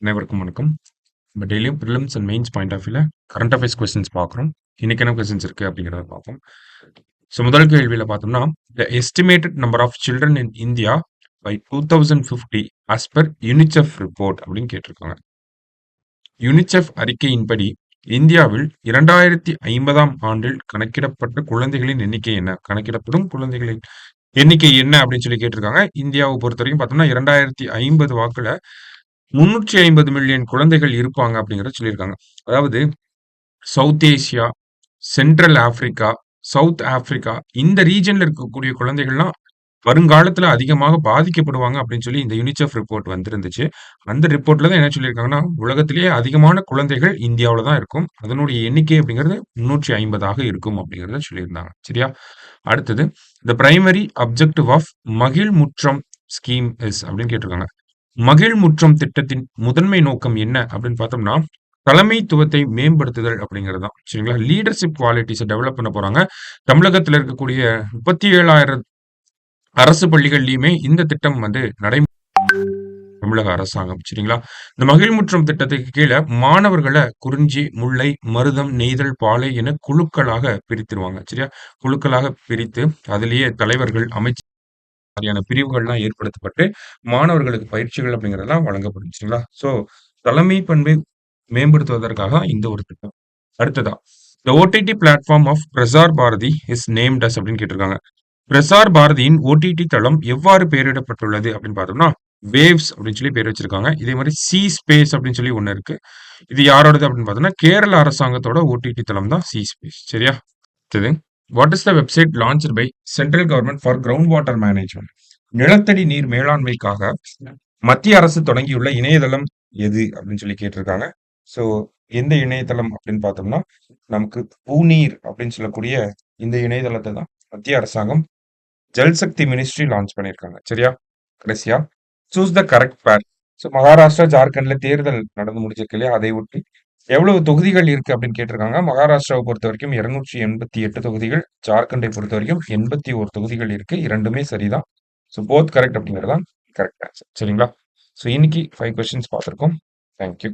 அனைவருக்கும் வணக்கம். நம்ம டெய்லியும் prelims and mains point of வியூல கரண்ட் அஃபேர்ஸ் கொஸ்டின்ஸ் பார்க்குறோம். இன்னைக்கு என்ன கொஸ்டின்ஸ் இருக்கு அப்படிங்கிறத பார்ப்போம். ஸோ முதல் கேள்வியில பார்த்தோம்னா, the estimated number of children in India by 2050 as per UNICEF report அப்படின்னு கேட்டிருக்காங்க. யுனிசெஃப் அறிக்கையின்படி இந்தியாவில் 2050ஆம் ஆண்டில் கணக்கிடப்பட்ட குழந்தைகளின் எண்ணிக்கை என்ன? கணக்கிடப்படும் குழந்தைகளின் எண்ணிக்கை என்ன அப்படின்னு சொல்லி கேட்டிருக்காங்க. இந்தியாவை பொறுத்த வரைக்கும் பார்த்தோம்னா 2050 வாக்குல 350 மில்லியன் குழந்தைகள் இருப்பாங்க அப்படிங்கிறத சொல்லியிருக்காங்க. அதாவது south Asia, central Africa, south Africa இந்த ரீஜன்ல இருக்கக்கூடிய குழந்தைகள்லாம் வருங்காலத்துல அதிகமாக பாதிக்கப்படுவாங்க அப்படின்னு சொல்லி இந்த யுனிசெஃப் ரிப்போர்ட் வந்திருந்துச்சு. அந்த ரிப்போர்ட்ல தான் என்ன சொல்லியிருக்காங்கன்னா, உலகத்திலேயே அதிகமான குழந்தைகள் இந்தியாவுல தான் இருக்கும். அதனுடைய எண்ணிக்கை அப்படிங்கிறது 350ஆக இருக்கும் அப்படிங்கிறத சொல்லியிருந்தாங்க. சரியா? அடுத்தது, த பிரைமரி அப்ஜெக்டிவ் ஆஃப் மகிழ் முற்றம் ஸ்கீம் இஸ் அப்படின்னு கேட்டிருக்காங்க. மகிழ்முற்றம் திட்டத்தின் முதன்மை நோக்கம் என்ன அப்படின்னு பார்த்தோம்னா, தலைமைத்துவத்தை மேம்படுத்துதல் அப்படிங்கிறது தான். சரிங்களா? லீடர்ஷிப் குவாலிட்டிஸ டெவலப் பண்ண போறாங்க. தமிழகத்துல இருக்கக்கூடிய 37,000 அரசு பள்ளிகள்லயுமே இந்த திட்டம் வந்து தமிழக அரசாங்கம். சரிங்களா? இந்த மகிழ்முற்றம் திட்டத்துக்கு கீழ மாணவர்கள குறிஞ்சி, முல்லை, மருதம், நெய்தல், பாலை என குழுக்களாக பிரித்துருவாங்க. சரியா? குழுக்களாக பிரித்து அதிலேயே தலைவர்கள், மாதிரியான பிரிவுகள்லாம் ஏற்படுத்தப்பட்டு, மாணவர்களுக்கு பயிற்சிகள் அப்படிங்கிறதெல்லாம் வழங்கப்படும். சரிங்களா? ஸோ தலைமை பண்பை மேம்படுத்துவதற்காக இந்த ஒரு திட்டம். அடுத்ததா, the OTT platform of Prasar Bharati is named as அப்படின்னு கேட்டிருக்காங்க. பிரசார் பாரதியின் ஓடிடி தளம் எவ்வாறு பெயரிடப்பட்டுள்ளது அப்படின்னு பார்த்தோம்னா, வேவ்ஸ் அப்படின்னு சொல்லி பேர் வச்சிருக்காங்க. இதே மாதிரி சி ஸ்பேஸ் அப்படின்னு சொல்லி ஒண்ணு இருக்கு. இது யாரோடது அப்படின்னு பார்த்தோம்னா, கேரள அரசாங்கத்தோட ஓடிடி தளம் தான் சி ஸ்பேஸ். சரியா? அடுத்தது, what is the website launched by central government for ground water management? நிலத்தடி நீர் மேலாண்மைக்காக மத்திய அரசு தொடங்கியுள்ள இணையதளம் எது அப்படின்னு சொல்லி கேட்டிருக்காங்க. ஸோ எந்த இணையதளம் அப்படின்னு பார்த்தோம்னா, நமக்கு பூநீர் அப்படின்னு சொல்லக்கூடிய இந்த இணையதளத்தை தான் மத்திய அரசாங்கம் ஜல்சக்தி மினிஸ்ட்ரி லான்ச் பண்ணியிருக்காங்க. சரியா? கடைசியா, choose the correct pair. So Maharashtra, ஜார்க்கண்ட்ல தேர்தல் நடந்து முடிஞ்சிருக்கு இல்லையா? அதை ஒட்டி எவ்வளவு தொகுதிகள் இருக்கு அப்படின்னு கேட்டிருக்காங்க. மகாராஷ்டிராவை பொறுத்த வரைக்கும் 288 தொகுதிகள், ஜார்க்கண்டை பொறுத்த வரைக்கும் 81 தொகுதிகள் இருக்கு. இரண்டுமே சரிதான். ஸோ போத் கரெக்ட் அப்படிங்கிறது தான் கரெக்ட் ஆன்சர். சரிங்களா? ஸோ இன்னைக்கு 5 கொஸ்டின்ஸ் பார்த்துருக்கோம். தேங்க்யூ.